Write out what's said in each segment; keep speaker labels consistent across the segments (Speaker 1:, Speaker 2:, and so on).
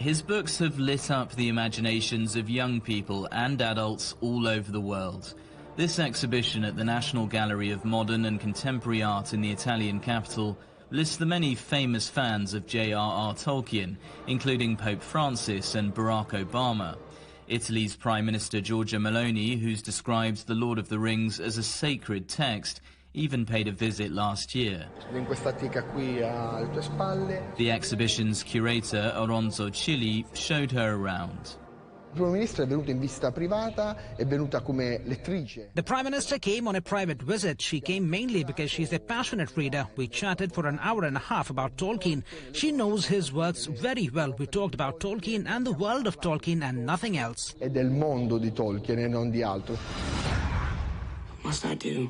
Speaker 1: His books have lit up the imaginations of young people and adults all over the world. This exhibition at the National Gallery of Modern and Contemporary Art in the Italian capital lists the many famous fans of J.R.R. Tolkien, including Pope Francis and Barack Obama. Italy's Prime Minister Giorgia Meloni, who's described The Lord of the Rings as a sacred text, even paid a visit last year. The exhibition's curator, Oronzo Chili, showed her around.
Speaker 2: The Prime Minister came on a private visit. She came mainly because she's a passionate reader. We chatted for an hour and a half about Tolkien. She knows his works very well. We talked about Tolkien and the world of Tolkien and nothing else.
Speaker 3: What
Speaker 1: must I do?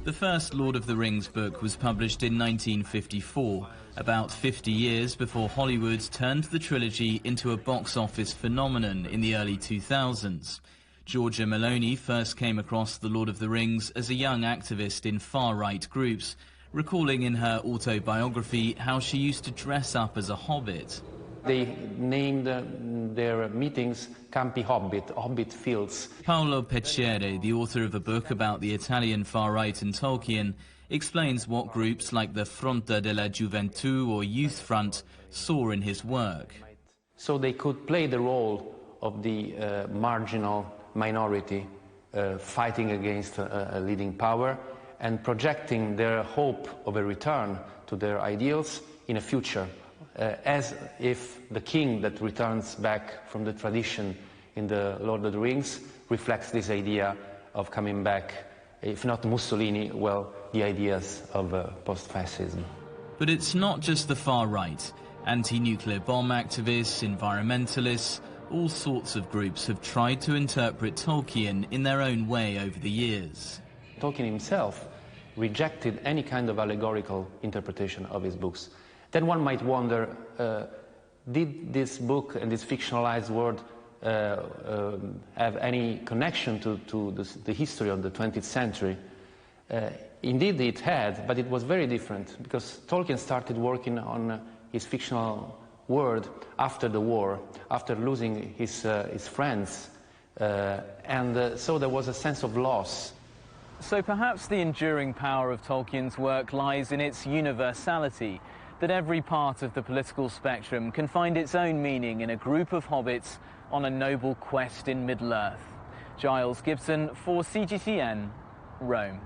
Speaker 1: The first Lord of the Rings book was published in 1954, about 50 years before Hollywood turned the trilogy into a box office phenomenon in the early 2000s. Giorgia Meloni first came across The Lord of the Rings as a young activist in far-right groups, recalling in her autobiography how she used to dress up as a hobbit.
Speaker 4: They named their meetings Campi Hobbit, Hobbit Fields.
Speaker 1: Paolo Pecciere, the author of a book about the Italian far-right and Tolkien, explains what groups like the Fronte della Gioventù or Youth Front saw in his work.
Speaker 4: So they could play the role of the marginal minority fighting against a leading power and projecting their hope of a return to their ideals in a future. As if the king that returns back from the tradition in the Lord of the Rings reflects this idea of coming back, if not Mussolini, well, the ideas of post-fascism.
Speaker 1: But it's not just the far right. Anti-nuclear bomb activists, environmentalists, all sorts of groups have tried to interpret Tolkien in their own way over the years.
Speaker 4: Tolkien himself rejected any kind of allegorical interpretation of his books. Then one might wonder, did this book and this fictionalized world have any connection to the history of the 20th century? Indeed it had, but it was very different, because Tolkien started working on his fictional world after the war, after losing his friends, and so there was a sense of loss.
Speaker 1: So perhaps the enduring power of Tolkien's work lies in its universality, that every part of the political spectrum can find its own meaning in a group of hobbits on a noble quest in Middle-earth. Giles Gibson for CGTN, Rome.